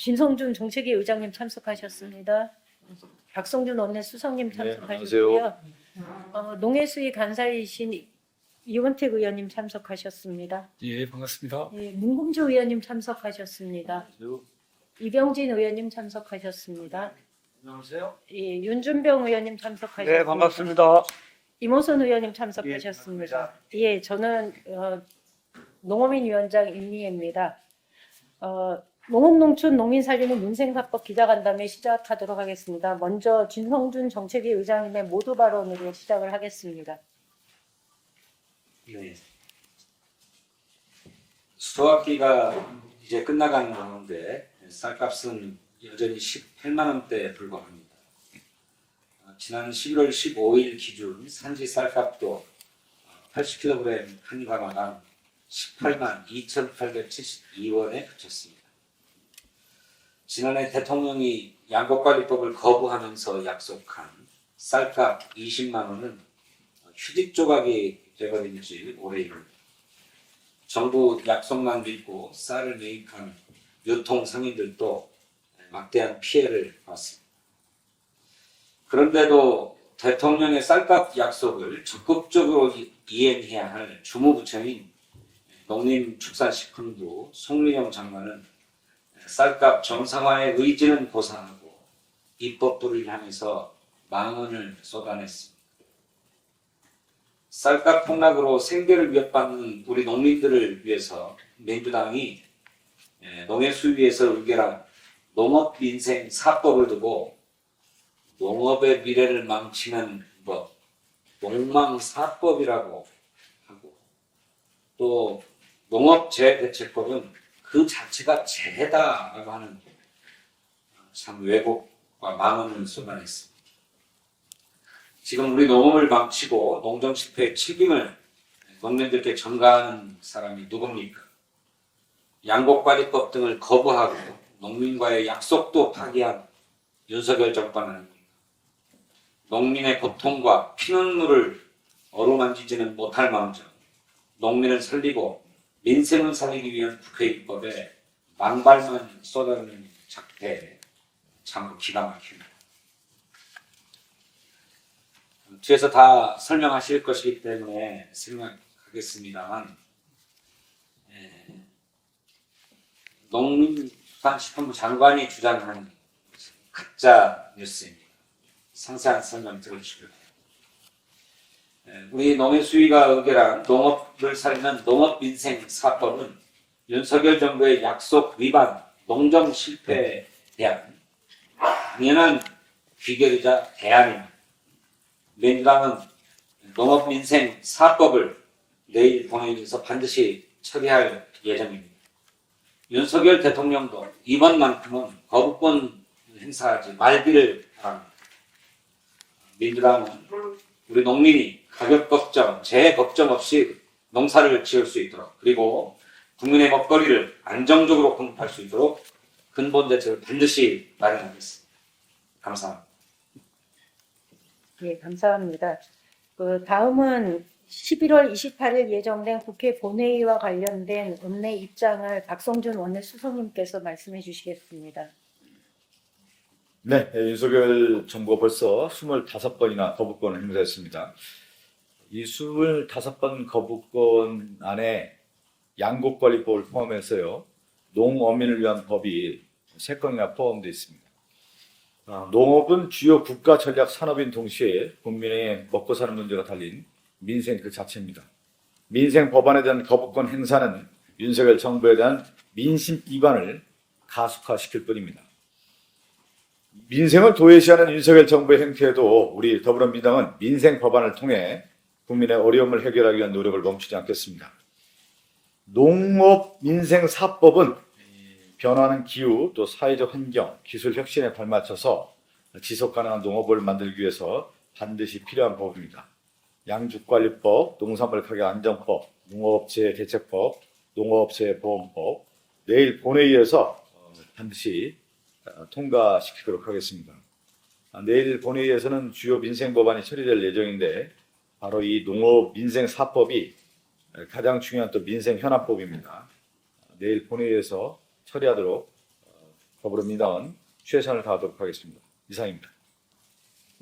진성준 정책위 의장님 참석하셨습니다. 박성준 원내수석님 참석하셨고요. 농해수위 간사이신 이원택 의원님 참석하셨습니다. 예, 반갑습니다. 예, 문금주 의원님 참석하셨습니다. 이병진 의원님 참석하셨습니다. 안녕하세요. 예, 윤준병 의원님 참석하셨습니다. 네, 반갑습니다. 임호선 의원님 참석하셨습니다. 예, 저는 농어민위원장 임미애입니다. 농업농촌 농민살리는 민생사법 기자간담회 시작하도록 하겠습니다. 먼저 진성준 정책위 의장님의 모두 발언으로 시작을 하겠습니다. 네. 수확기가 이제 끝나가는 가운데 쌀값은 여전히 18만 원대에 불과합니다. 지난 11월 15일 기준 산지 쌀값도 80kg 한 가마당 18만 2,872원에 그쳤습니다. 지난해 대통령이 양곡관리법을 거부하면서 약속한 쌀값 20만 원은 휴직 조각이 되버린지 오래입니다. 정부 약속만 믿고 쌀을 매입한 유통 상인들도 막대한 피해를 봤습니다. 그런데도 대통령의 쌀값 약속을 적극적으로 이행해야 할 주무부처인 농림축산식품부 송민영 장관은 쌀값 정상화의 의지는 고사하고 입법부를 향해서 망언을 쏟아냈습니다. 쌀값 폭락으로 생계를 위협받는 우리 농민들을 위해서 민주당이 농해수위에서 의결한 농업민생사법을 두고 농업의 미래를 망치는 법, 농망사법이라고 하고, 또 농업재해대책법은 그 자체가 재해다라고 하는 참 왜곡과 망언을 쏟아냈습니다. 지금 우리 농업을 망치고 농정 실패의 책임을 농민들께 전가하는 사람이 누굽니까? 양곡관리법 등을 거부하고 농민과의 약속도 파기한 윤석열 정권 아닙니까? 농민의 고통과 피눈물을 어루만지지는 못할 마음처럼 농민을 살리고 민생을 살리기 위한 국회 입법에 망발만 쏟아내는 작태 참 기가 막힙니다. 뒤에서 다 설명하실 것이기 때문에 생각하겠습니다만 농림수산식품부 장관이 주장한 가짜 뉴스입니다. 상세한 설명 들어주시고요. 우리 농해수위가 의결한 농업을 살리는 농업민생사법은 윤석열 정부의 약속 위반, 농정 실패에 대한 당연한 귀결이자 대안입니다. 민주당은 농업민생사법을 내일 본회의에서 반드시 처리할 예정입니다. 윤석열 대통령도 이번만큼은 거부권 행사하지 말기를 바랍니다. 민주당은 우리 농민이 가격 걱정, 재해 걱정 없이 농사를 지을 수 있도록, 그리고 국민의 먹거리를 안정적으로 공급할 수 있도록 근본 대책을 반드시 마련하겠습니다. 감사합니다. 예, 감사합니다. 다음은 11월 28일 예정된 국회 본회의와 관련된 원내 입장을 박성준 원내수석님께서 말씀해 주시겠습니다. 네, 윤석열 정부가 벌써 25번이나 거부권을 행사했습니다. 이 25번 거부권 안에 양곡관리법을 포함해서요, 농어민을 위한 법이 3건이나 포함되어 있습니다. 농업은 주요 국가 전략 산업인 동시에 국민의 먹고 사는 문제가 달린 민생 그 자체입니다. 민생 법안에 대한 거부권 행사는 윤석열 정부에 대한 민심 이반을 가속화시킬 뿐입니다. 민생을 도외시하는 윤석열 정부의 행태에도 우리 더불어민주당은 민생 법안을 통해 국민의 어려움을 해결하기 위한 노력을 멈추지 않겠습니다. 농업민생사법은 변화하는 기후, 또 사회적 환경, 기술 혁신에 발맞춰서 지속가능한 농업을 만들기 위해서 반드시 필요한 법입니다. 양축관리법, 농산물가격안정법, 농업재해대책법, 농업재해보험법, 내일 본회의에서 반드시 통과시키도록 하겠습니다. 내일 본회의에서는 주요 민생법안이 처리될 예정인데 바로 이 농업민생사법이 가장 중요한 또 민생현안법입니다. 내일 본회의에서 처리하도록 더불어민주당은 최선을 다하도록 하겠습니다. 이상입니다.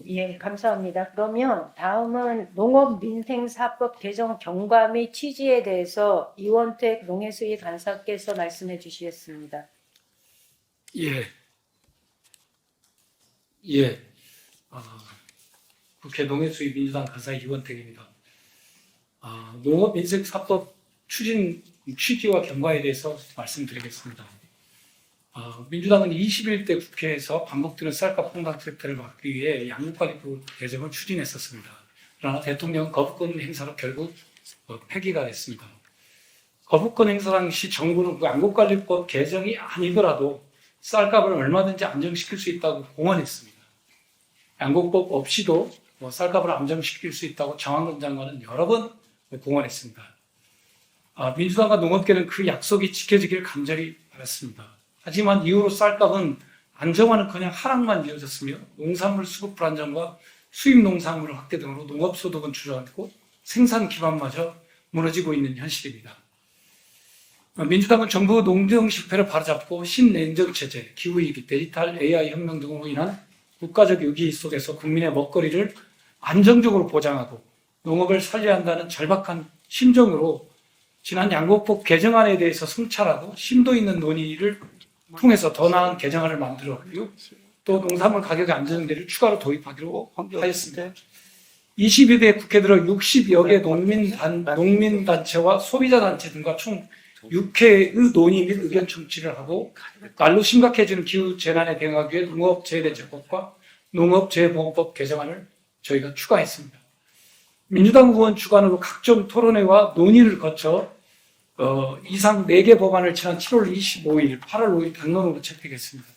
예, 감사합니다. 그러면 다음은 농업민생사법 개정 경과 및 취지에 대해서 이원택 농해수위 간사께서 말씀해 주시겠습니다. 예. 국회 농해수위 민주당 간사 이원택입니다. 농업민생사법 추진 취지와 경과에 대해서 말씀드리겠습니다. 민주당은 21대 국회에서 반복되는 쌀값 폭락 사태를 막기 위해 양육관리법 개정을 추진했었습니다. 그러나 대통령 거부권 행사로 결국 폐기가 됐습니다. 거부권 행사 당시 정부는 그 양육관리법 개정이 아니더라도 쌀값을 얼마든지 안정시킬 수 있다고 공언했습니다. 양곡법 없이도 쌀값을 안정시킬 수 있다고 장관급 장관은 여러 번 공언했습니다. 민주당과 농업계는 그 약속이 지켜지길 간절히 바랐습니다. 하지만 이후로 쌀값은 안정화는커녕 하락만 이어졌으며 농산물 수급 불안정과 수입 농산물 확대 등으로 농업소득은 주저앉고 생산 기반마저 무너지고 있는 현실입니다. 민주당은 정부 농정 실패를 바로잡고 신냉정체제, 기후위기, 디지털 AI 혁명 등으로 인한 국가적 위기 속에서 국민의 먹거리를 안정적으로 보장하고 농업을 살려야 한다는 절박한 심정으로 지난 양곡법 개정안에 대해서 성찰하고 심도 있는 논의를 통해서 더 나은 개정안을 만들었고요. 또 농산물 가격 안정제를 추가로 도입하기로 하였습니다. 22대 국회 들어 60여 개 농민단체와 소비자단체 등과 총 6회의 논의 및 의견 청취를 하고 날로 심각해지는 기후재난에 대응하기 위해 농업재해대책법과 농업재해보험법 개정안을 저희가 추가했습니다. 민주당 의원 주관으로 각종 토론회와 논의를 거쳐 이상 4개 법안을 지난 7월 25일, 8월 5일 당론으로 채택했습니다.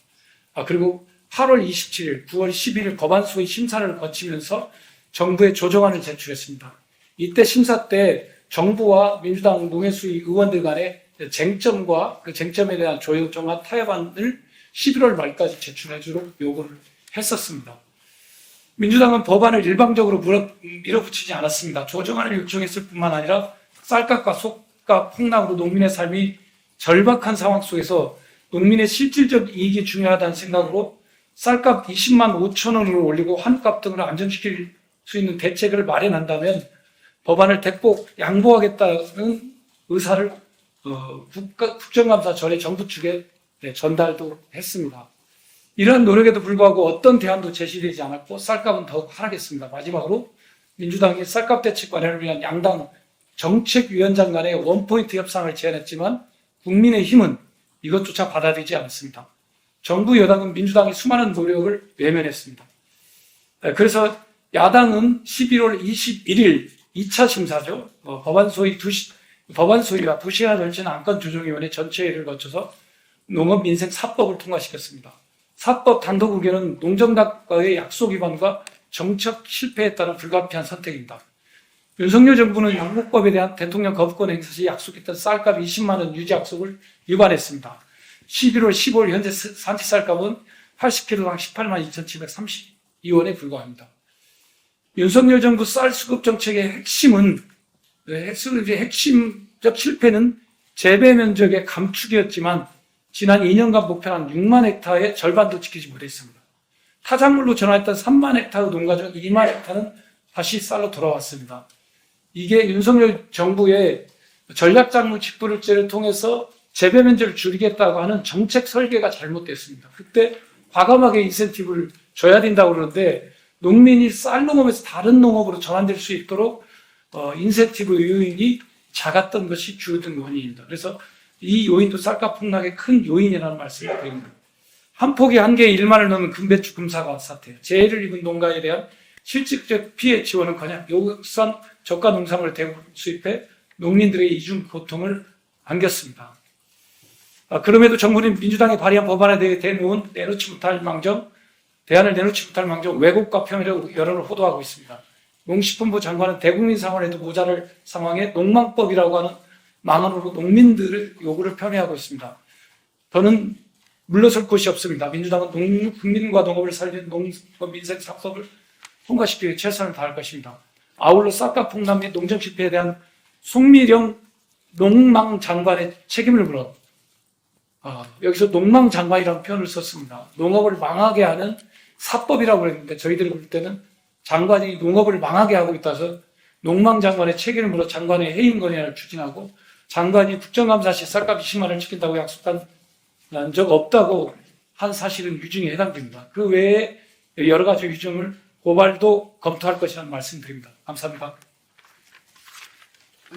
그리고 8월 27일, 9월 11일 법안 소위 심사를 거치면서 정부에 조정안을 제출했습니다. 이때 심사 때 정부와 민주당 농해수위 의원들 간의 쟁점과 그 쟁점에 대한 조정안 타협안을 11월 말까지 제출해주도록 요구를 했었습니다. 민주당은 법안을 일방적으로 밀어붙이지 않았습니다. 조정안을 요청했을 뿐만 아니라 쌀값과 속값 폭락으로 농민의 삶이 절박한 상황 속에서 농민의 실질적 이익이 중요하다는 생각으로 쌀값 20만 5천 원으로 올리고 환값 등을 안정시킬 수 있는 대책을 마련한다면 법안을 대폭 양보하겠다는 의사를 국정감사 전에 정부 측에 전달도 했습니다. 이러한 노력에도 불구하고 어떤 대안도 제시되지 않았고 쌀값은 더욱 하락했습니다. 마지막으로 민주당이 쌀값 대책 마련을 위한 양당 정책위원장 간의 원포인트 협상을 제안했지만 국민의힘은 이것조차 받아들이지 않았습니다. 정부 여당은 민주당이 수많은 노력을 외면했습니다. 그래서 야당은 11월 21일 2차 심사죠. 법안 소위와 2시간 열린 안건조정위원회 전체회의를 거쳐서 농업민생사법을 통과시켰습니다. 사법 단독 의견은 농정당과의 약속 위반과 정책 실패에 따른 불가피한 선택입니다. 윤석열 정부는 양곡법에 대한 대통령 거부권 행사 시 약속했던 쌀값 20만 원 유지 약속을 위반했습니다. 11월 15일 현재 산지 쌀값은 80kg당 18만 2,732원에 불과합니다. 윤석열 정부 쌀 수급 정책의 핵심적 실패는 재배 면적의 감축이었지만 지난 2년간 목표한 6만 헥타르의 절반도 지키지 못했습니다. 타작물로 전환했던 3만 헥타르 농가 중 2만 헥타르는 다시 쌀로 돌아왔습니다. 이게 윤석열 정부의 전략작물 직불일제를 통해서 재배 면적을 줄이겠다고 하는 정책 설계가 잘못됐습니다. 그때 과감하게 인센티브를 줘야 된다고 그러는데 농민이 쌀 농업에서 다른 농업으로 전환될 수 있도록 인센티브 요인이 작았던 것이 주요된 원인입니다. 그래서 이 요인도 쌀값 폭락의 큰 요인이라는 말씀을 드립니다. 한 포기 한 개에 1만을 넘는 금배추 금사과 사태, 재해를 입은 농가에 대한 실질적 피해 지원은커녕 요구산 저가 농산물을 대부분 수입해 농민들의 이중 고통을 안겼습니다. 그럼에도 정부는 민주당이 발의한 법안에 대해 대안을 내놓지 못할 망정 왜곡과 편의적 여론을 호도하고 있습니다. 농식품부 장관은 대국민 상황에도 모자랄 상황에 농망법이라고 하는 망언으로 농민들의 요구를 폄훼하고 있습니다. 저는 물러설 곳이 없습니다. 민주당은 국민과 농업을 살리는 농업민생사법을 통과시키기 위해 최선을 다할 것입니다. 아울러 쌀값 폭락 및 농정 실패에 대한 송미령 농망 장관의 책임을 물어 여기서 농망장관이라는 표현을 썼습니다. 농업을 망하게 하는 사법이라고 했는데 저희들이 볼 때는 장관이 농업을 망하게 하고 있다서 농망장관의 책임을 물어 장관의 해임 건의안을 추진하고 장관이 국정감사 시 쌀값 20만 원을 지킨다고 약속한 적 없다고 한 사실은 유증에 해당됩니다. 그 외에 여러 가지 유증을 고발도 검토할 것이라는 말씀드립니다. 감사합니다.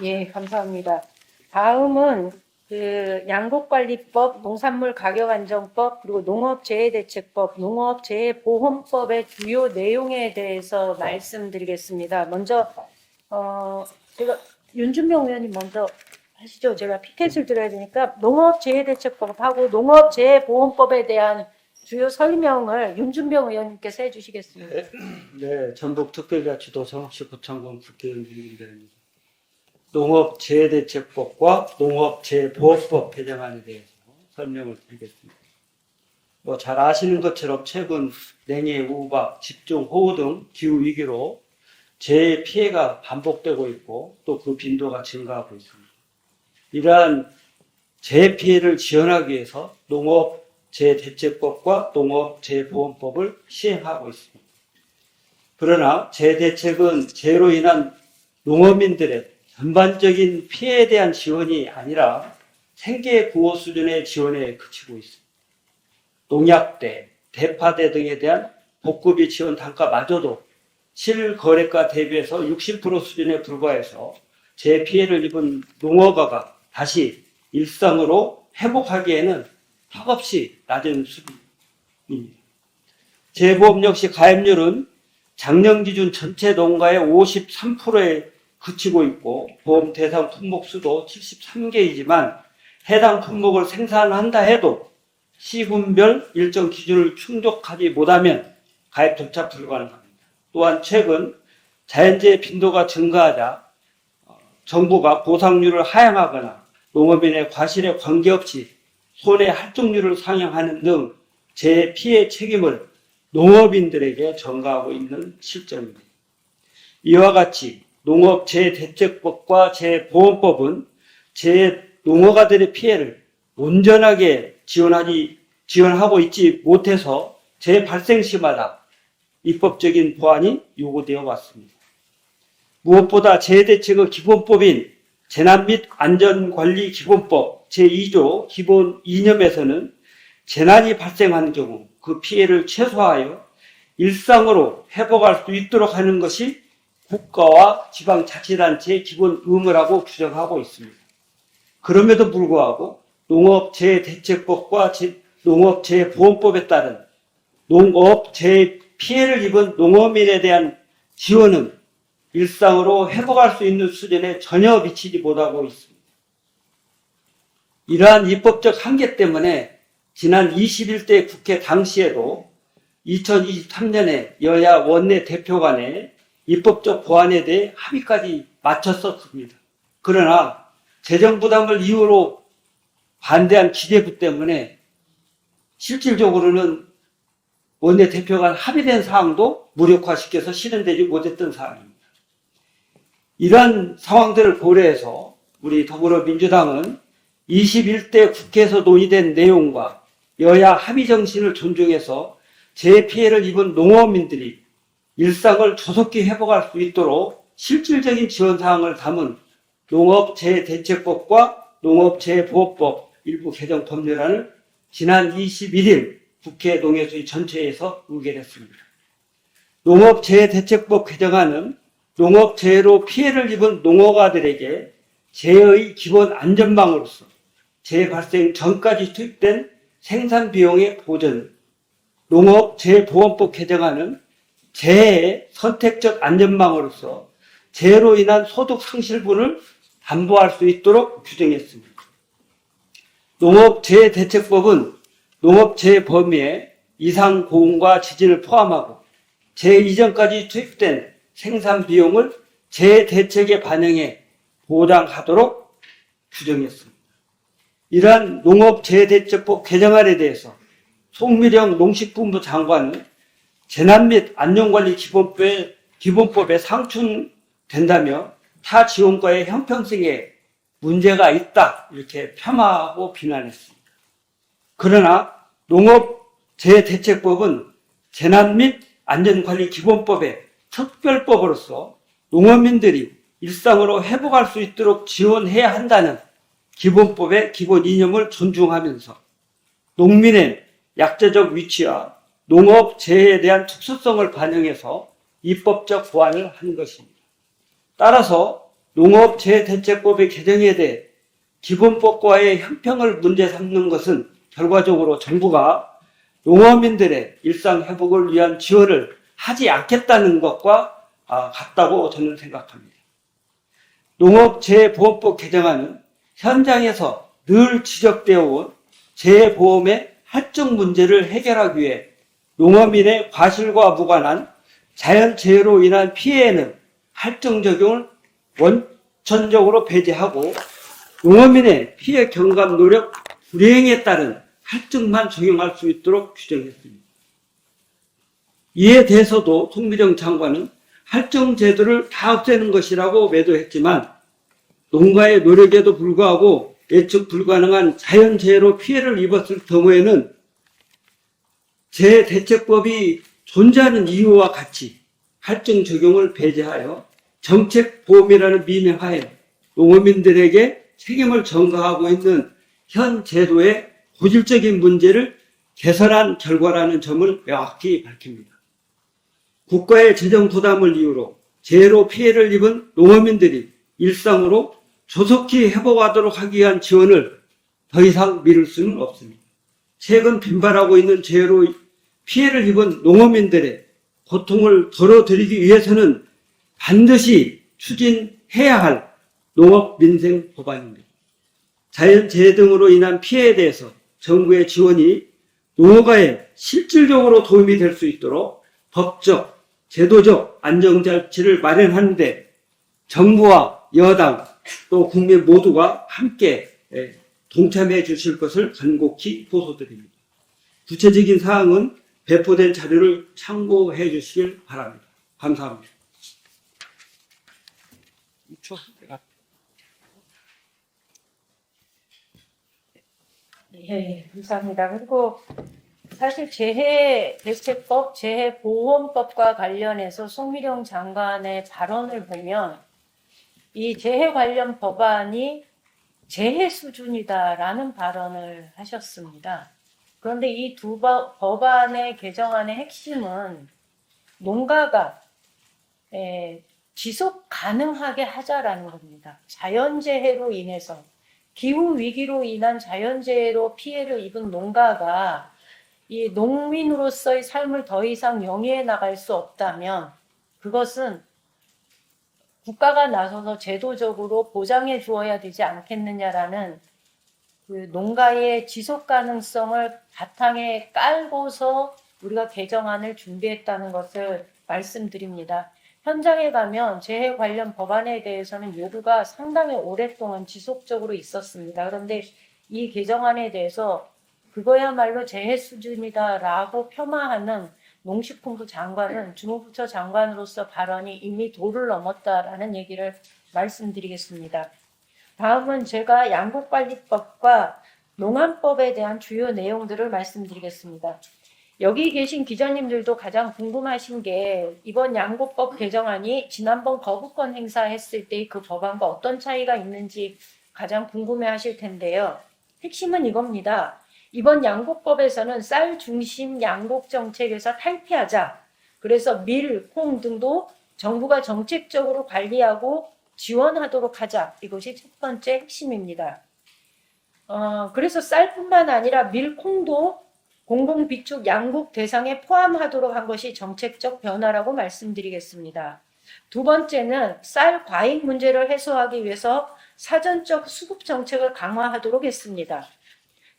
예, 감사합니다. 다음은 그 양곡관리법, 농산물가격안정법, 그리고 농업재해대책법, 농업재해보험법의 주요 내용에 대해서 말씀드리겠습니다. 먼저 제가 윤준병 의원님 먼저 하시죠. 제가 피켓을 드려야 되니까 농업재해대책법하고 농업재해보험법에 대한 주요 설명을 윤준병 의원님께서 해주시겠습니다. 네, 전북특별자치도 성북시 고창군 국회의원 윤준병입니다. 농업재해대책법과 농업재해보험법 개정안에 대해서 설명을 드리겠습니다. 잘 아시는 것처럼 최근 냉해, 우박, 집중호우 등 기후위기로 재해 피해가 반복되고 있고 또 그 빈도가 증가하고 있습니다. 이러한 재해 피해를 지원하기 위해서 농업재해대책법과 농업재해보험법을 시행하고 있습니다. 그러나 재해대책은 재해로 인한 농어민들의 전반적인 피해에 대한 지원이 아니라 생계 구호 수준의 지원에 그치고 있습니다. 농약대, 대파대 등에 대한 복구비 지원 단가마저도 실거래가 대비해서 60% 수준에 불과해서 재해 피해를 입은 농어가가 다시 일상으로 회복하기에는 턱없이 낮은 수준입니다. 재보험 역시 가입률은 작년 기준 전체 농가의 53%에 그치고 있고 보험 대상 품목 수도 73개이지만 해당 품목을 생산한다 해도 시군별 일정 기준을 충족하지 못하면 가입조차 불가능합니다. 또한 최근 자연재해 빈도가 증가하자 정부가 보상률을 하향하거나 농업인의 과실에 관계없이 손해 할증률을 상향하는 등 재해 피해 책임을 농업인들에게 전가하고 있는 실정입니다. 이와 같이 농업재해대책법과 재해보험법은 재해 농어가들의 피해를 온전하게 지원하고 있지 못해서 재해 발생 시마다 입법적인 보완이 요구되어 왔습니다. 무엇보다 재해대책의 기본법인 재난 및 안전관리기본법 제2조 기본 이념에서는 재난이 발생하는 경우 그 피해를 최소화하여 일상으로 회복할 수 있도록 하는 것이 국가와 지방자치단체의 기본 의무라고 규정하고 있습니다. 그럼에도 불구하고 농업재해대책법과 농업재해보험법에 따른 농업재해 피해를 입은 농어민에 대한 지원은 일상으로 회복할 수 있는 수준에 전혀 미치지 못하고 있습니다. 이러한 입법적 한계 때문에 지난 21대 국회 당시에도 2023년에 여야 원내 대표 간에 입법적 보완에 대해 합의까지 마쳤었습니다. 그러나 재정 부담을 이유로 반대한 기재부 때문에 실질적으로는 원내 대표 간 합의된 사항도 무력화시켜서 실현되지 못했던 사항입니다. 이러한 상황들을 고려해서 우리 더불어민주당은 21대 국회에서 논의된 내용과 여야 합의 정신을 존중해서 재해 피해를 입은 농어민들이 일상을 조속히 회복할 수 있도록 실질적인 지원 사항을 담은 농업재해대책법과 농업재해보험법 일부 개정 법률안을 지난 21일 국회 농해수위 전체에서 의결했습니다. 농업재해대책법 개정안은 농업재해로 피해를 입은 농어가들에게 재해의 기본 안전망으로서 재해 발생 전까지 투입된 생산 비용의 보전, 농업재해보험법 개정안은 재해의 선택적 안전망으로서 재해로 인한 소득 상실분을 담보할 수 있도록 규정했습니다. 농업재해대책법은 농업재해 범위에 이상 고온과 지진을 포함하고 재해 이전까지 투입된 생산 비용을 재해 대책에 반영해 보장하도록 규정했습니다. 이러한 농업재해대책법 개정안에 대해서 송미령 농식품부 장관은 재난 및 안전관리 기본법에 상충된다며 타 지원과의 형평성에 문제가 있다 이렇게 폄하하고 비난했습니다. 그러나 농업재해대책법은 재난 및 안전관리기본법의 특별법으로서 농어민들이 일상으로 회복할 수 있도록 지원해야 한다는 기본법의 기본 이념을 존중하면서 농민의 약자적 위치와 농업재해에 대한 특수성을 반영해서 입법적 보완을 한 것입니다. 따라서 농업재해대책법의 개정에 대해 기본법과의 형평을 문제 삼는 것은 결과적으로 정부가 농어민들의 일상 회복을 위한 지원을 하지 않겠다는 것과 같다고 저는 생각합니다. 농업재해보험법 개정안은 현장에서 늘 지적되어 온 재해보험의 할증 문제를 해결하기 위해 농어민의 과실과 무관한 자연재해로 인한 피해에는 할증 적용을 원천적으로 배제하고 농어민의 피해 경감 노력 불이행에 따른 할증만 적용할 수 있도록 규정했습니다. 이에 대해서도 송미령 장관은 할증 제도를 다 없애는 것이라고 매도했지만 농가의 노력에도 불구하고 예측 불가능한 자연재해로 피해를 입었을 경우에는 재해대책법이 존재하는 이유와 같이 할증 적용을 배제하여 정책보험이라는 미명하에 농어민들에게 책임을 전가하고 있는 현 제도의 고질적인 문제를 개선한 결과라는 점을 명확히 밝힙니다. 국가의 재정 부담을 이유로 재해로 피해를 입은 농어민들이 일상으로 조속히 회복하도록 하기 위한 지원을 더 이상 미룰 수는 없습니다. 최근 빈발하고 있는 재해로 피해를 입은 농어민들의 고통을 덜어드리기 위해서는 반드시 추진해야 할 농업민생 법안입니다. 자연재해 등으로 인한 피해에 대해서 정부의 지원이 농가에 실질적으로 도움이 될 수 있도록 법적, 제도적 안정장치를 마련하는 데 정부와 여당 또 국민 모두가 함께 동참해 주실 것을 간곡히 호소드립니다. 구체적인 사항은 배포된 자료를 참고해 주시길 바랍니다. 감사합니다. 예, 감사합니다. 그리고 사실 재해대책법, 재해보험법과 관련해서 송미령 장관의 발언을 보면 이 재해 관련 법안이 재해 수준이다라는 발언을 하셨습니다. 그런데 이 두 법안의 개정안의 핵심은 농가가 지속 가능하게 하자라는 겁니다. 자연재해로 인해서 기후위기로 인한 자연재해로 피해를 입은 농가가 이 농민으로서의 삶을 더 이상 영위해 나갈 수 없다면 그것은 국가가 나서서 제도적으로 보장해 주어야 되지 않겠느냐라는 그 농가의 지속 가능성을 바탕에 깔고서 우리가 개정안을 준비했다는 것을 말씀드립니다. 현장에 가면 재해 관련 법안에 대해서는 요구가 상당히 오랫동안 지속적으로 있었습니다. 그런데 이 개정안에 대해서 그거야말로 재해 수준이다라고 폄하하는 농식품부 장관은 주무부처 장관으로서 발언이 이미 도를 넘었다라는 얘기를 말씀드리겠습니다. 다음은 제가 양곡관리법과 농안법에 대한 주요 내용들을 말씀드리겠습니다. 여기 계신 기자님들도 가장 궁금하신 게 이번 양곡법 개정안이 지난번 거부권 행사했을 때 그 법안과 어떤 차이가 있는지 가장 궁금해하실 텐데요. 핵심은 이겁니다. 이번 양곡법에서는 쌀 중심 양곡 정책에서 탈피하자. 그래서 밀, 콩 등도 정부가 정책적으로 관리하고 지원하도록 하자. 이것이 첫 번째 핵심입니다. 그래서 쌀뿐만 아니라 밀, 콩도 공공비축 양곡 대상에 포함하도록 한 것이 정책적 변화라고 말씀드리겠습니다. 두 번째는 쌀 과잉 문제를 해소하기 위해서 사전적 수급 정책을 강화하도록 했습니다.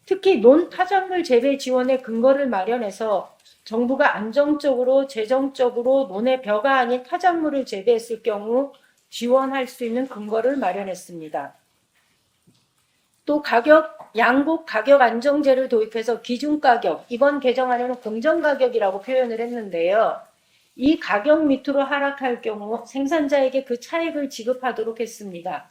특히 논타작물 재배 지원의 근거를 마련해서 정부가 안정적으로 재정적으로 논의 벼가 아닌 타작물을 재배했을 경우 지원할 수 있는 근거를 마련했습니다. 또 양곡 가격 안정제를 도입해서 기준가격, 이번 개정안에는 공정가격이라고 표현을 했는데요. 이 가격 밑으로 하락할 경우 생산자에게 그 차익을 지급하도록 했습니다.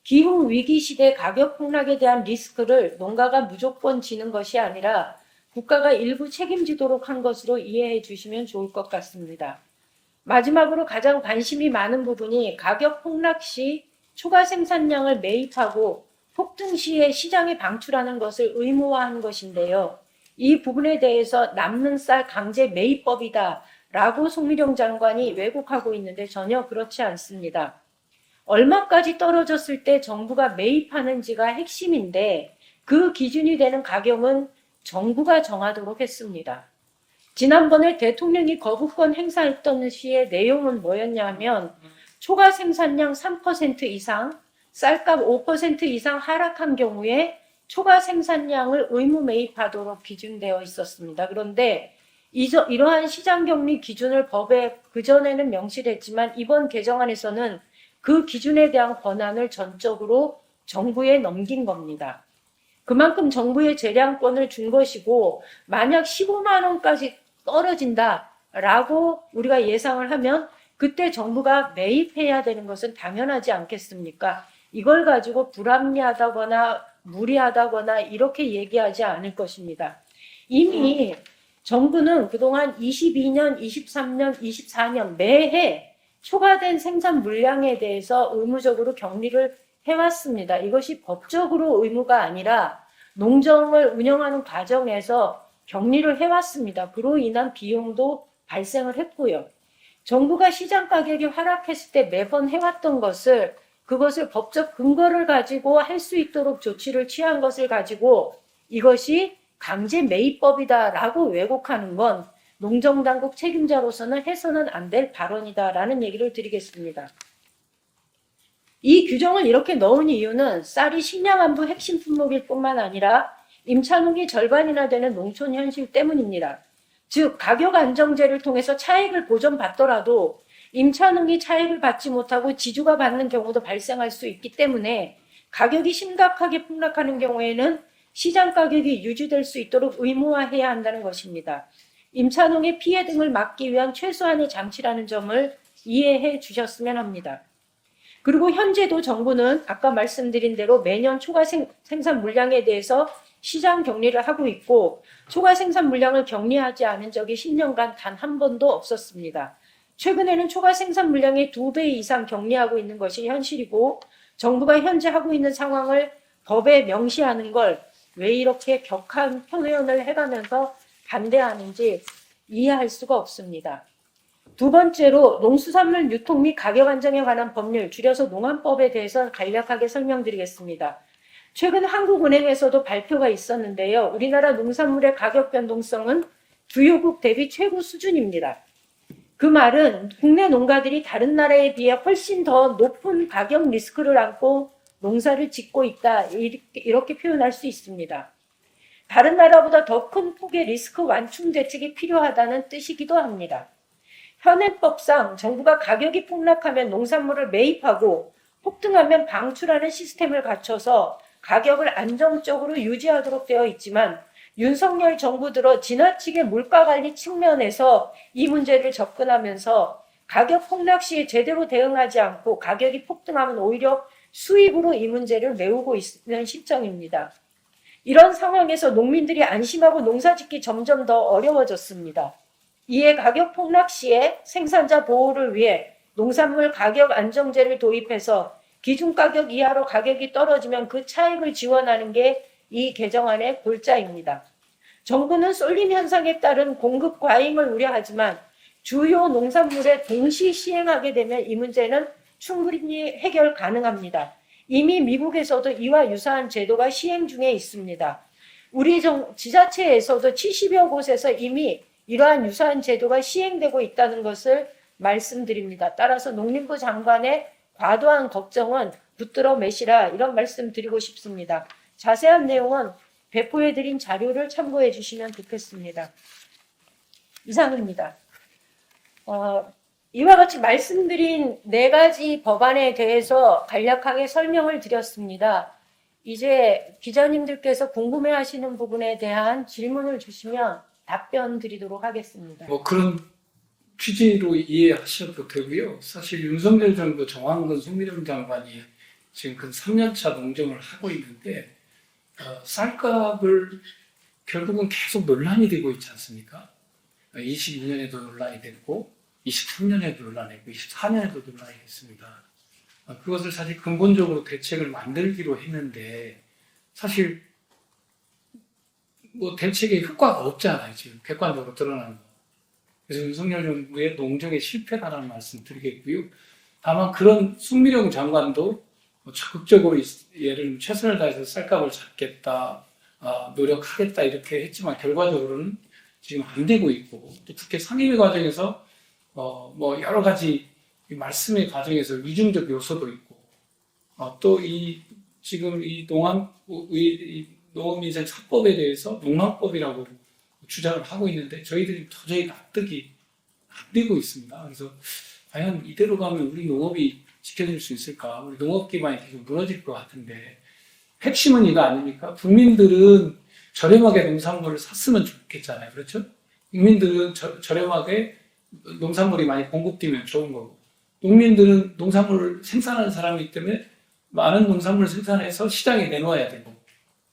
기후 위기 시대 가격 폭락에 대한 리스크를 농가가 무조건 지는 것이 아니라 국가가 일부 책임지도록 한 것으로 이해해 주시면 좋을 것 같습니다. 마지막으로 가장 관심이 많은 부분이 가격 폭락 시 초과 생산량을 매입하고 폭등 시에 시장에 방출하는 것을 의무화한 것인데요. 이 부분에 대해서 남는 쌀 강제 매입법이다 라고 송미령 장관이 왜곡하고 있는데 전혀 그렇지 않습니다. 얼마까지 떨어졌을 때 정부가 매입하는지가 핵심인데 그 기준이 되는 가격은 정부가 정하도록 했습니다. 지난번에 대통령이 거부권 행사했던 시의 내용은 뭐였냐면 초과 생산량 3% 이상, 쌀값 5% 이상 하락한 경우에 초과 생산량을 의무 매입하도록 기준되어 있었습니다. 그런데 이러한 시장 격리 기준을 법에 그전에는 명시했지만 이번 개정안에서는 그 기준에 대한 권한을 전적으로 정부에 넘긴 겁니다. 그만큼 정부의 재량권을 준 것이고 만약 15만 원까지 떨어진다라고 우리가 예상을 하면 그때 정부가 매입해야 되는 것은 당연하지 않겠습니까? 이걸 가지고 불합리하다거나 무리하다거나 이렇게 얘기하지 않을 것입니다. 이미 정부는 그동안 22년, 23년, 24년 매해 초과된 생산 물량에 대해서 의무적으로 격리를 해왔습니다. 이것이 법적으로 의무가 아니라 농정을 운영하는 과정에서 격리를 해왔습니다. 그로 인한 비용도 발생을 했고요. 정부가 시장 가격이 하락했을 때 매번 해왔던 것을 그것을 법적 근거를 가지고 할 수 있도록 조치를 취한 것을 가지고 이것이 강제 매입법이다라고 왜곡하는 건 농정당국 책임자로서는 해서는 안 될 발언이다라는 얘기를 드리겠습니다. 이 규정을 이렇게 넣은 이유는 쌀이 식량안보 핵심 품목일 뿐만 아니라 임차농이 절반이나 되는 농촌 현실 때문입니다. 즉 가격 안정제를 통해서 차익을 보전받더라도 임차농이 차익을 받지 못하고 지주가 받는 경우도 발생할 수 있기 때문에 가격이 심각하게 폭락하는 경우에는 시장 가격이 유지될 수 있도록 의무화해야 한다는 것입니다. 임차농의 피해 등을 막기 위한 최소한의 장치라는 점을 이해해 주셨으면 합니다. 그리고 현재도 정부는 아까 말씀드린 대로 매년 초과 생산 물량에 대해서 시장 격리를 하고 있고 초과 생산 물량을 격리하지 않은 적이 10년간 단 한 번도 없었습니다. 최근에는 초과 생산 물량의 2배 이상 격리하고 있는 것이 현실이고 정부가 현재 하고 있는 상황을 법에 명시하는 걸 왜 이렇게 격한 표현을 해가면서 반대하는지 이해할 수가 없습니다. 두 번째로 농수산물 유통 및 가격 안정에 관한 법률, 줄여서 농안법에 대해서 간략하게 설명드리겠습니다. 최근 한국은행에서도 발표가 있었는데요. 우리나라 농산물의 가격 변동성은 주요국 대비 최고 수준입니다. 그 말은 국내 농가들이 다른 나라에 비해 훨씬 더 높은 가격 리스크를 안고 농사를 짓고 있다. 이렇게 표현할 수 있습니다. 다른 나라보다 더 큰 폭의 리스크 완충 대책이 필요하다는 뜻이기도 합니다. 현행법상 정부가 가격이 폭락하면 농산물을 매입하고 폭등하면 방출하는 시스템을 갖춰서 가격을 안정적으로 유지하도록 되어 있지만 윤석열 정부 들어 지나치게 물가관리 측면에서 이 문제를 접근하면서 가격 폭락 시에 제대로 대응하지 않고 가격이 폭등하면 오히려 수입으로 이 문제를 메우고 있는 실정입니다. 이런 상황에서 농민들이 안심하고 농사짓기 점점 더 어려워졌습니다. 이에 가격 폭락 시에 생산자 보호를 위해 농산물 가격 안정제를 도입해서 기준가격 이하로 가격이 떨어지면 그 차익을 지원하는 게 이 개정안의 골자입니다. 정부는 쏠림 현상에 따른 공급 과잉을 우려하지만 주요 농산물에 동시 시행하게 되면 이 문제는 충분히 해결 가능합니다. 이미 미국에서도 이와 유사한 제도가 시행 중에 있습니다. 우리 지자체에서도 70여 곳에서 이미 이러한 유사한 제도가 시행되고 있다는 것을 말씀드립니다. 따라서 농림부 장관의 과도한 걱정은 붙들어 매시라 이런 말씀 드리고 싶습니다. 자세한 내용은 배포해드린 자료를 참고해 주시면 좋겠습니다. 이상입니다. 이와 같이 말씀드린 4가지 법안에 대해서 간략하게 설명을 드렸습니다. 이제 기자님들께서 궁금해하시는 부분에 대한 질문을 주시면 답변 드리도록 하겠습니다. 그런 취지로 이해하셔도 되고요. 사실 윤석열 정부 정황근 송미령 장관이 지금 그 3년차 농정을 하고 있는데 쌀값을 결국은 계속 논란이 되고 있지 않습니까? 22년에도 논란이 됐고 23년에도 논란이 됐고 24년에도 논란이 됐습니다. 그것을 사실 근본적으로 대책을 만들기로 했는데 사실 뭐 대책의 효과가 없잖아요. 지금 객관적으로 드러나는 거. 그래서 윤석열 정부의 농정의 실패라는 말씀 드리겠고요. 다만 그런 숙미령 장관도 적극적으로 예를 들면 최선을 다해서 쌀값을 잡겠다, 노력하겠다 이렇게 했지만 결과적으로는 지금 안 되고 있고 또 특히 상임위 과정에서 뭐 여러 가지 이 말씀의 과정에서 위중적 요소도 있고 또 지금 이 농업민생 3법에 대해서 농랑법이라고 주장을 하고 있는데 저희들이 도저히 납득이 안 되고 있습니다. 그래서 과연 이대로 가면 우리 농업이 지켜질 수 있을까? 우리 농업 기반이 계속 무너질 것 같은데 핵심은 이거 아닙니까? 국민들은 저렴하게 농산물을 샀으면 좋겠잖아요. 그렇죠? 국민들은 저렴하게 농산물이 많이 공급되면 좋은 거고 농민들은 농산물을 생산하는 사람이기 때문에 많은 농산물을 생산해서 시장에 내놓아야 되고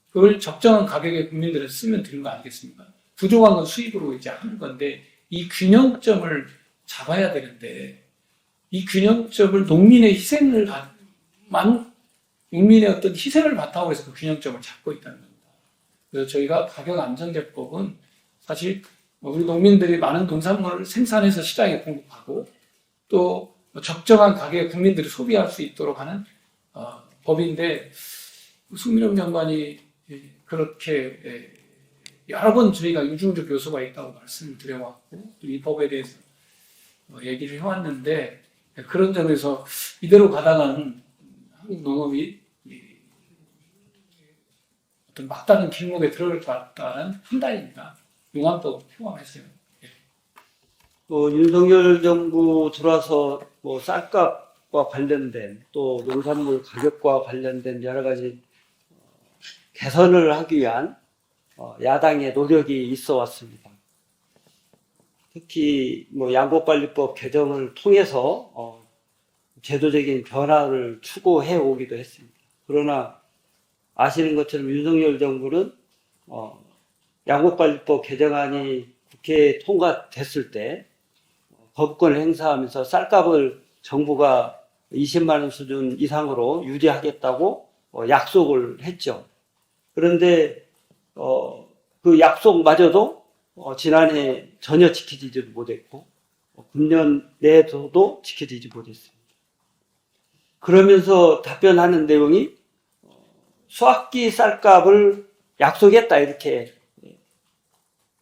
그걸 적정한 가격에 국민들은 쓰면 되는 거 아니겠습니까? 부족한 건 수입으로 이제 하는 건데 이 균형점을 잡아야 되는데 이 균형점을 농민의 어떤 희생을 바탕으로 해서 그 균형점을 잡고 있다는 겁니다. 그래서 저희가 가격 안정제법은 사실 우리 농민들이 많은 농산물을 생산해서 시장에 공급하고 또 적정한 가격에 국민들이 소비할 수 있도록 하는 법인데 숙미령 장관이 그렇게 여러 번 저희가 유중적 요소가 있다고 말씀을 드려왔고 이 법에 대해서 얘기를 해왔는데 그런 점에서 이대로 가다가는 한국 농업이 어떤 막다른 길목에 들어갈 것 같다는 판단입니다. 용암도 포함해서요. 또 윤석열 정부 들어와서 뭐 쌀값과 관련된 또 농산물 가격과 관련된 여러 가지 개선을 하기 위한 야당의 노력이 있어 왔습니다. 특히 뭐 양곡관리법 개정을 통해서 제도적인 변화를 추구해 오기도 했습니다. 그러나 아시는 것처럼 윤석열 정부는 양곡관리법 개정안이 국회에 통과됐을 때 거부권을 행사하면서 쌀값을 정부가 20만 원 수준 이상으로 유지하겠다고 약속을 했죠. 그런데 그 약속마저도 지난해 전혀 지켜지지도 못했고 금년 내에도 지켜지지 못했습니다. 그러면서 답변하는 내용이 수학기 쌀값을 약속했다 이렇게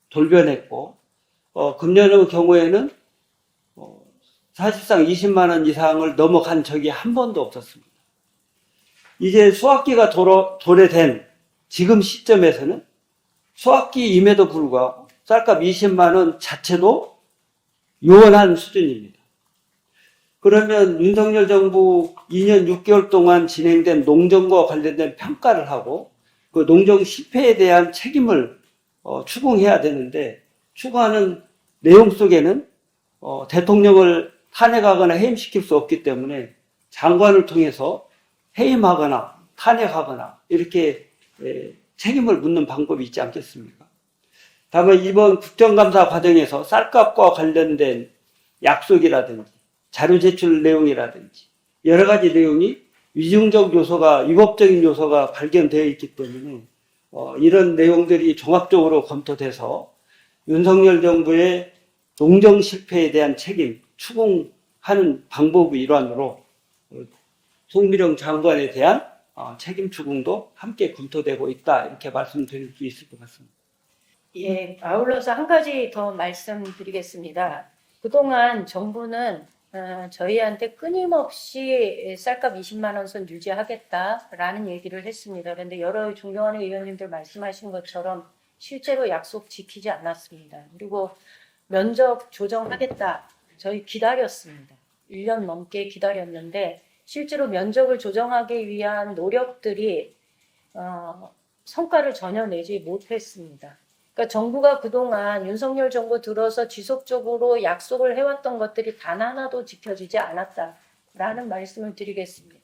돌변했고 금년의 경우에는 사실상 20만 원 이상을 넘어간 적이 한 번도 없었습니다. 이제 수학기가 도래된 지금 시점에서는 수학기임에도 불구하고 쌀값 20만 원 자체도 요원한 수준입니다. 그러면 윤석열 정부 2년 6개월 동안 진행된 농정과 관련된 평가를 하고 그 농정 실패에 대한 책임을 추궁해야 되는데 추구하는 내용 속에는 대통령을 탄핵하거나 해임시킬 수 없기 때문에 장관을 통해서 해임하거나 탄핵하거나 이렇게 책임을 묻는 방법이 있지 않겠습니까? 다만 이번 국정감사 과정에서 쌀값과 관련된 약속이라든지 자료 제출 내용이라든지 여러 가지 내용이 위중적 요소가 위법적인 요소가 발견되어 있기 때문에 이런 내용들이 종합적으로 검토돼서 윤석열 정부의 농정 실패에 대한 책임 추궁하는 방법의 일환으로 송미령 장관에 대한 책임 추궁도 함께 검토되고 있다 이렇게 말씀드릴 수 있을 것 같습니다. 예, 아울러서 한 가지 더 말씀드리겠습니다. 그동안 정부는 저희한테 끊임없이 쌀값 20만 원 선 유지하겠다라는 얘기를 했습니다. 그런데 여러 존경하는 의원님들 말씀하신 것처럼 실제로 약속 지키지 않았습니다. 그리고 면적 조정하겠다. 저희 기다렸습니다. 1년 넘게 기다렸는데 실제로 면적을 조정하기 위한 노력들이 성과를 전혀 내지 못했습니다. 그러니까 정부가 그동안 윤석열 정부 들어서 지속적으로 약속을 해왔던 것들이 단 하나도 지켜지지 않았다라는 말씀을 드리겠습니다.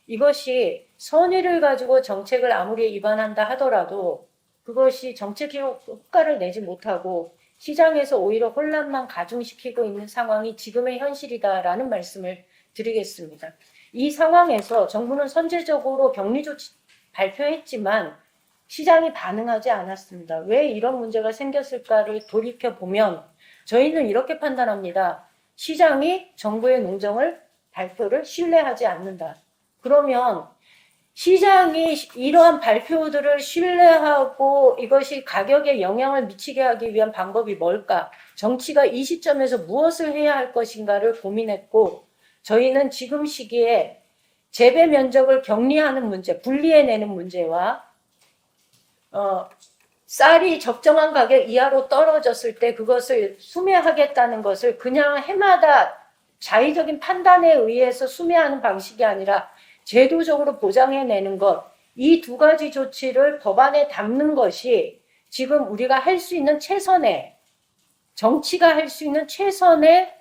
이것이 선의를 가지고 정책을 아무리 입안한다 하더라도 그것이 정책 효과를 내지 못하고 시장에서 오히려 혼란만 가중시키고 있는 상황이 지금의 현실이다라는 말씀을 드리겠습니다. 이 상황에서 정부는 선제적으로 격리 조치 발표했지만 시장이 반응하지 않았습니다. 왜 이런 문제가 생겼을까를 돌이켜보면 저희는 이렇게 판단합니다. 시장이 정부의 농정을 발표를 신뢰하지 않는다. 그러면 시장이 이러한 발표들을 신뢰하고 이것이 가격에 영향을 미치게 하기 위한 방법이 뭘까? 정치가 이 시점에서 무엇을 해야 할 것인가를 고민했고 저희는 지금 시기에 재배 면적을 격리하는 문제, 분리해내는 문제와 쌀이 적정한 가격 이하로 떨어졌을 때 그것을 수매하겠다는 것을 그냥 해마다 자의적인 판단에 의해서 수매하는 방식이 아니라 제도적으로 보장해내는 것, 이 두 가지 조치를 법안에 담는 것이 지금 우리가 할 수 있는 최선의, 정치가 할 수 있는 최선의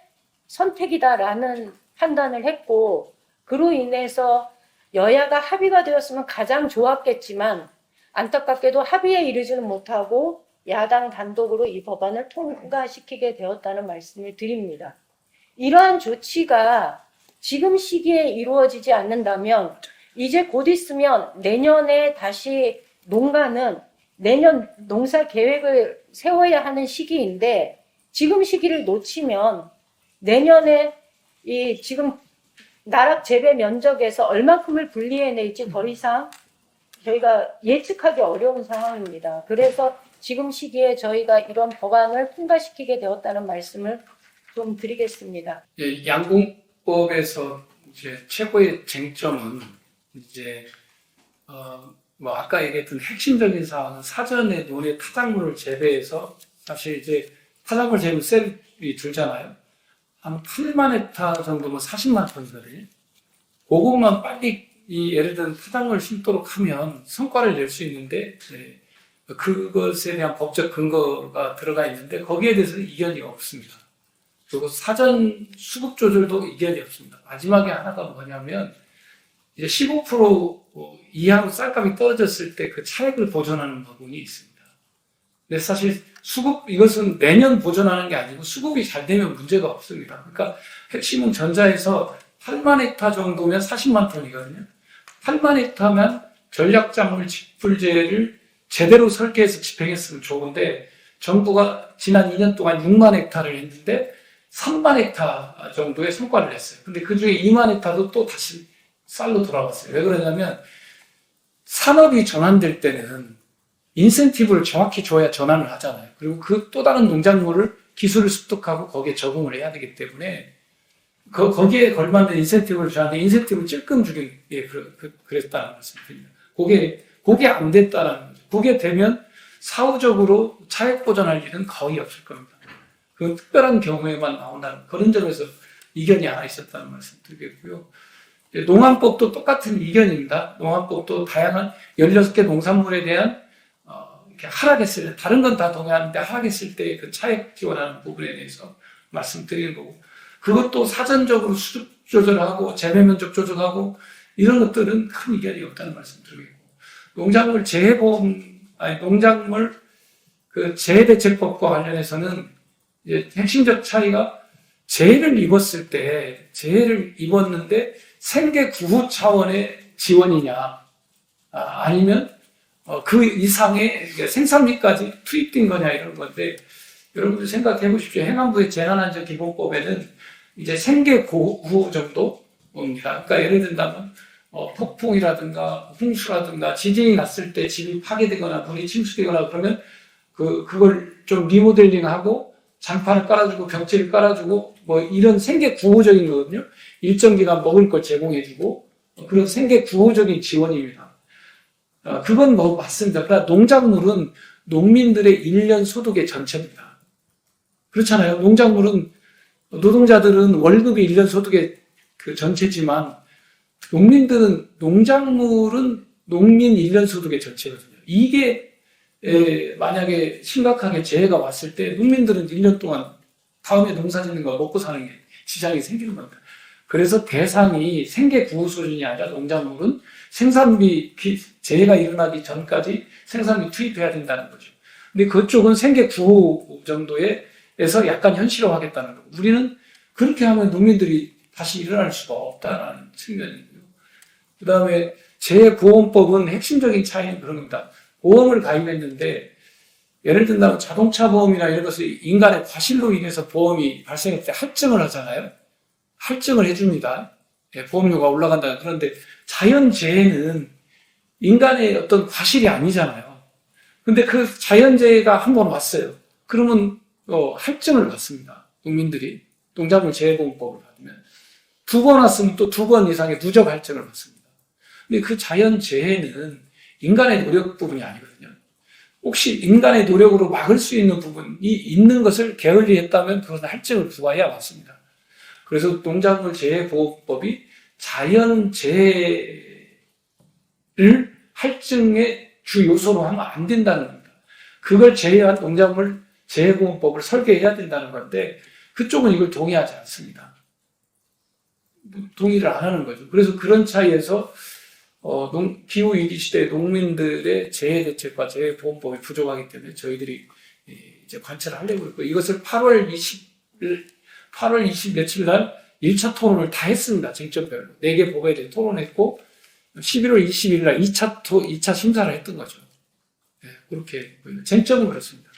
선택이다라는 판단을 했고, 그로 인해서 여야가 합의가 되었으면 가장 좋았겠지만 안타깝게도 합의에 이르지는 못하고 야당 단독으로 이 법안을 통과시키게 되었다는 말씀을 드립니다. 이러한 조치가 지금 시기에 이루어지지 않는다면 이제 곧 있으면 내년에 다시 농가는 내년 농사 계획을 세워야 하는 시기인데 지금 시기를 놓치면 내년에 이 지금 나락 재배 면적에서 얼마큼을 분리해낼지 더 이상 저희가 예측하기 어려운 상황입니다. 그래서 지금 시기에 저희가 이런 법안을 통과시키게 되었다는 말씀을 좀 드리겠습니다. 예, 양공법에서 이제 최고의 쟁점은 이제 뭐 아까 얘기했던 핵심적인 사항은 사전에 논의 타작물을 재배해서 사실 이제 타작물 재배 셀이 들잖아요. 한 8만 헥타 정도면 40만 톤짜리. 그것만 빨리 예를 들은 타작물을 심도록 하면 성과를 낼 수 있는데 그것에 대한 법적 근거가 들어가 있는데 거기에 대해서는 이견이 없습니다. 그리고 사전 수급 조절도 이견이 없습니다. 마지막에 하나가 뭐냐면 이제 15% 이하로 쌀값이 떨어졌을 때 그 차익을 보존하는 부분이 있습니다. 근데 사실 수급 이것은 매년 보존하는 게 아니고 수급이 잘 되면 문제가 없습니다. 그러니까 핵심은 전자에서 8만 헥타 정도면 40만 톤이거든요. 8만 헥타면 전략작물 직불제를 제대로 설계해서 집행했으면 좋은데 정부가 지난 2년 동안 6만 헥타를 했는데 3만 헥타 정도의 성과를 냈어요. 근데 그 중에 2만 헥타도 또 다시 쌀로 돌아왔어요. 왜 그러냐면 산업이 전환될 때는 인센티브를 정확히 줘야 전환을 하잖아요. 그리고 그 또 다른 농작물을 기술을 습득하고 거기에 적응을 해야 되기 때문에 거기에 걸맞는 인센티브를 줘야 하는데 인센티브를 찔끔 주게 그랬다는 말씀드립니다. 그게 안 됐다는 거죠. 그게 되면 사후적으로 차액 보전할 일은 거의 없을 겁니다. 그 특별한 경우에만 나온다는 그런 점에서 이견이 하나 있었다는 말씀 드리겠고요. 농안법도 똑같은 이견입니다. 농안법도 다양한 16개 농산물에 대한 이렇게 하락했을 때, 다른 건 다 동의하는데 하락했을 때 그 차액 지원하는 부분에 대해서 말씀드리는 거고, 그것도 사전적으로 수급 조절하고 재배 면적 조절하고 이런 것들은 큰 이견이 없다는 말씀 드리겠고, 농작물 농작물 그 재해대책법과 관련해서는 이제 핵심적 차이가 재해를 입었는데 생계 구호 차원의 지원이냐, 아니면 그 이상의 생산비까지 투입된 거냐 이런 건데, 여러분들 생각해 보십시오. 행안부의 재난안전기본법에는 이제 생계 구호 정도입니다. 그러니까 예를 든다면 폭풍이라든가 홍수라든가 지진이 났을 때 집이 파괴되거나 물이 침수되거나 그러면 그걸 좀 리모델링하고 장판을 깔아주고 벽지를 깔아주고 뭐 이런 생계 구호적인 거거든요. 일정 기간 먹을 걸 제공해주고 그런 생계 구호적인 지원입니다. 그건 뭐 맞습니다. 그러나 농작물은 농민들의 1년 소득의 전체입니다. 그렇잖아요. 노동자들은 월급이 1년 소득의 그 전체지만 농작물은 농민 1년 소득의 전체거든요. 이게 만약에 심각하게 재해가 왔을 때 농민들은 1년 동안 다음에 농사 짓는 거 먹고 사는 게 지장이 생기는 겁니다. 그래서 대상이 생계 구호 수준이 아니라 농작물은 생산비 재해가 일어나기 전까지 생산비 투입해야 된다는 거죠. 근데 그쪽은 생계 구호 정도에서 약간 현실화하겠다는 거고, 우리는 그렇게 하면 농민들이 다시 일어날 수가 없다는 측면이고요. 그 다음에 재보험법은 핵심적인 차이는 그런 겁니다. 보험을 가입했는데 예를 든다면 자동차 보험이나 이런 것을 인간의 과실로 인해서 보험이 발생할 때 할증을 하잖아요. 할증을 해줍니다. 보험료가 올라간다. 그런데 자연재해는 인간의 어떤 과실이 아니잖아요. 근데 그 자연재해가 한 번 왔어요. 그러면 할증을 받습니다. 농민들이 농작물 재해보험법을 받으면 두 번 왔으면 또 두 번 이상의 누적 할증을 받습니다. 근데 그 자연재해는 인간의 노력 부분이 아니거든요. 혹시 인간의 노력으로 막을 수 있는 부분이 있는 것을 게을리했다면 그것은 할증을 부과해야 맞습니다. 그래서 농작물 재해보험법이 자연재해를 할증의 주 요소로 하면 안 된다는 겁니다. 그걸 제외한 농작물 재해보험법을 설계해야 된다는 건데 그쪽은 이걸 동의하지 않습니다. 동의를 안 하는 거죠. 그래서 그런 차이에서 기후위기 시대의 농민들의 재해대책과 재해보험법이 부족하기 때문에 저희들이 이제 관찰을 하려고 했고, 이것을 8월 20 며칠 날 1차 토론을 다 했습니다. 쟁점별로. 4개 법에 대해 토론했고, 11월 20일 날 2차 심사를 했던 거죠. 네, 그렇게 쟁점은 그렇습니다.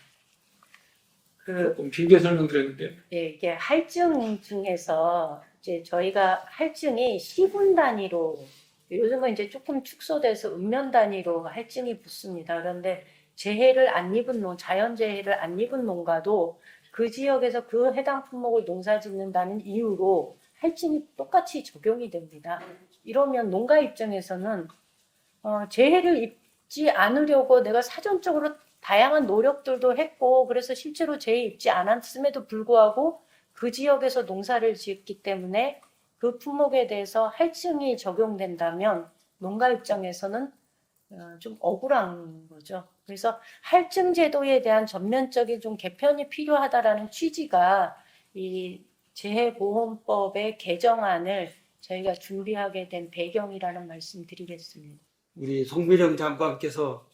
조금 길게 설명드렸는데요. 예, 이게 할증 중에서 이제 저희가 할증이 시군 단위로, 요즘은 이제 조금 축소돼서 읍면 단위로 할증이 붙습니다. 그런데 재해를 안 입은 자연재해를 안 입은 농가도 그 지역에서 그 해당 품목을 농사 짓는다는 이유로 할증이 똑같이 적용이 됩니다. 이러면 농가 입장에서는 재해를 입지 않으려고 내가 사전적으로 다양한 노력들도 했고, 그래서 실제로 재해 입지 않았음에도 불구하고 그 지역에서 농사를 짓기 때문에 그 품목에 대해서 할증이 적용된다면 농가 입장에서는 좀 억울한 거죠. 그래서 할증 제도에 대한 전면적인 좀 개편이 필요하다라는 취지가 이 재해보험법의 개정안을 저희가 준비하게 된 배경이라는 말씀 드리겠습니다. 우리 송미령 장관께서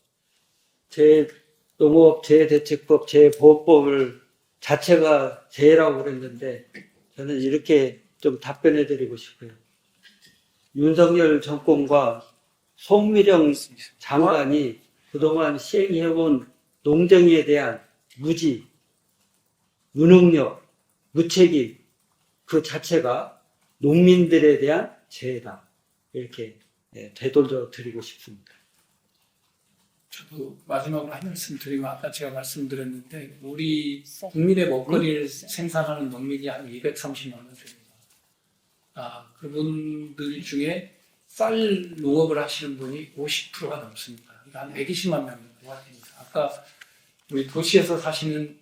농업 재해대책법, 재해보험법을 자체가 재해라고 그랬는데 저는 이렇게 좀 답변해 드리고 싶어요. 윤석열 정권과 송미령 장관이 그동안 시행해온 농정에 대한 무지, 무능력, 무책임 그 자체가 농민들에 대한 재해다. 이렇게 되돌려 드리고 싶습니다. 저도 마지막으로 한 말씀 드리면, 아까 제가 말씀드렸는데 우리 국민의 먹거리를 생산하는 농민이 한 230만 명 됩니다. 그분들 중에 쌀 농업을 하시는 분이 50%가 넘습니다. 그러니까 한 120만 명이 됩니다. 아까 우리 도시에서 사시는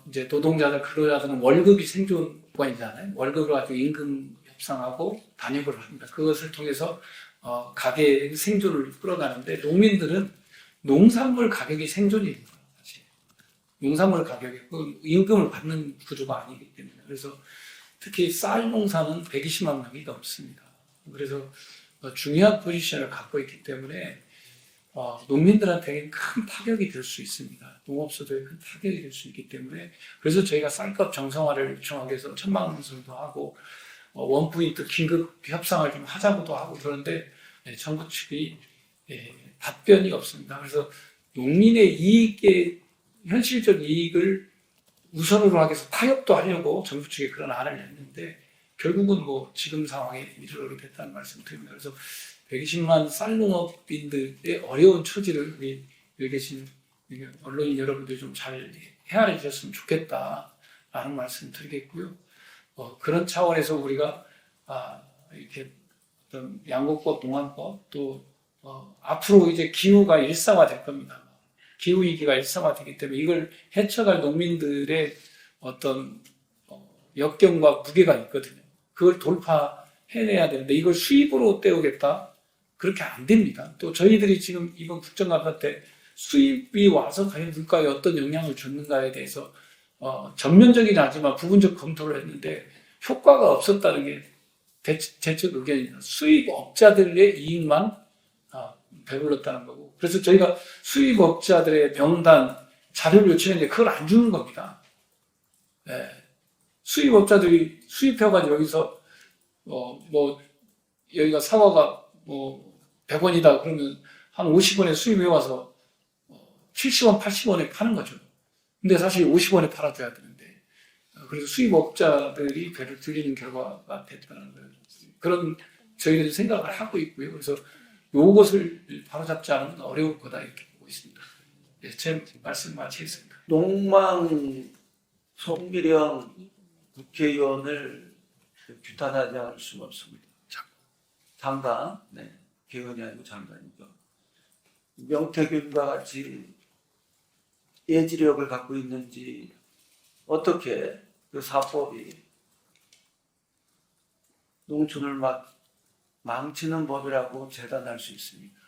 이제 노동자들, 근로자들은 월급이 생존권이잖아요. 월급을 가지고 임금 협상하고 단협을 합니다. 그것을 통해서 가게의 생존을 끌어가는데, 농민들은 농산물 가격이 생존입니다. 사실 농산물 가격이 임금을 받는 구조가 아니기 때문에. 그래서 특히 쌀 농사는 120만 명이 넘습니다. 그래서 중요한 포지션을 갖고 있기 때문에 농민들한테는 큰 타격이 될 수 있습니다. 농업소득에 큰 타격이 될 수 있기 때문에, 그래서 저희가 쌀값 정상화를 요청하기 위해서 천방송도 하고 원포인트 긴급 협상을 좀 하자고도 하고 그러는데 정부 측이 답변이 없습니다. 그래서 농민의 이익에, 현실적 이익을 우선으로 하기 위해서 타협도 하려고 정부 측에 그런 안을 냈는데 결국은 지금 상황에 이르게 됐다는 말씀을 드립니다. 그래서 120만 쌀농업인들의 어려운 처지를 우리 여기 계신 언론인 여러분들이 좀 잘 헤아려 주셨으면 좋겠다라는 말씀을 드리겠고요. 그런 차원에서 우리가 이렇게 어떤 양곡법, 농안법, 또 앞으로 이제 기후가 일상화될 겁니다. 기후위기가 일상화되기 때문에 이걸 헤쳐갈 농민들의 어떤 역경과 무게가 있거든요. 그걸 돌파해내야 되는데 이걸 수입으로 때우겠다? 그렇게 안 됩니다. 또 저희들이 지금 이번 국정감사 때 수입이 와서 과연 물가에 어떤 영향을 줬는가에 대해서 전면적이긴 하지만 부분적 검토를 했는데 효과가 없었다는 게 제적 의견입니다. 수입업자들의 이익만 배불렀다는 거고. 그래서 저희가 수입업자들의 명단 자료를 요청했는데 그걸 안 주는 겁니다. 예. 수입업자들이 수입해가지고 여기서 뭐 여기가 사과가 뭐 100원이다 그러면 한 50원에 수입해 와서 70원, 80원에 파는 거죠. 근데 사실 50원에 팔아줘야 되는데 그래서 수입업자들이 배를 들리는 결과가 됐다는 거예요. 그런 저희는 생각을 하고 있고요. 그래서 요것을 바로잡지 않으면 어려울 거다 이렇게 보고 있습니다. 예, 제 말씀 마치겠습니다. 농망 송미령 국회의원을 규탄하지 않을 수는 없습니다. 장관, 네, 개헌이 아니고 장관이죠. 명태균과 같이 예지력을 갖고 있는지 어떻게 그 사법이 농촌을 망치는 법이라고 재단할 수 있습니까?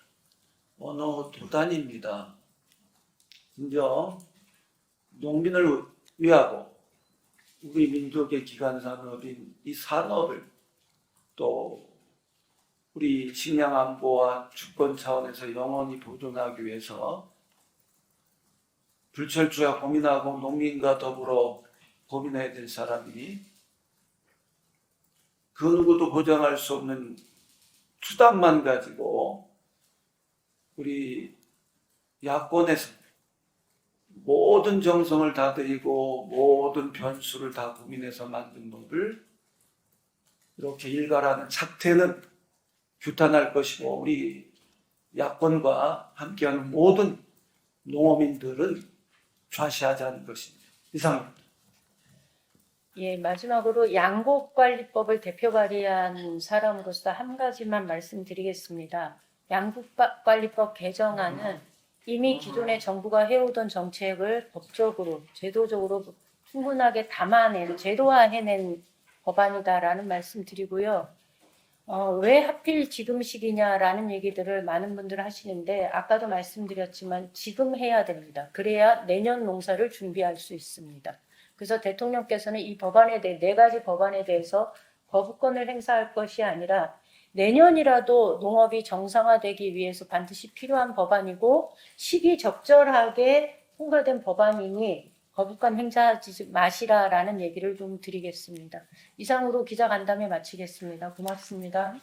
어느 도단입니다. 심지어 농민을 위하고 우리 민족의 기간 산업인 이 산업을 또 우리 식량 안보와 주권 차원에서 영원히 보존하기 위해서 불철주야 고민하고 농민과 더불어 고민해야 될 사람이 그 누구도 보장할 수 없는 수단만 가지고 우리 야권에서 모든 정성을 다 들이고 모든 변수를 다 고민해서 만든 법을 이렇게 일가라는 착태는 규탄할 것이고 우리 야권과 함께하는 모든 농어민들은 좌시하지 않을 것입니다. 이상입니다. 예, 마지막으로 양곡관리법을 대표 발의한 사람으로서 한 가지만 말씀드리겠습니다. 양곡관리법 개정안은 이미 기존의 정부가 해오던 정책을 법적으로, 제도적으로 충분하게 담아낸, 제도화해낸 법안이다라는 말씀 드리고요. 왜 하필 지금 시기냐라는 얘기들을 많은 분들 하시는데 아까도 말씀드렸지만 지금 해야 됩니다. 그래야 내년 농사를 준비할 수 있습니다. 그래서 대통령께서는 이 법안에 대해 4가지 법안에 대해서 거부권을 행사할 것이 아니라 내년이라도 농업이 정상화되기 위해서 반드시 필요한 법안이고 시기적절하게 통과된 법안이니 거부권 행사하지 마시라라는 얘기를 좀 드리겠습니다. 이상으로 기자간담회 마치겠습니다. 고맙습니다.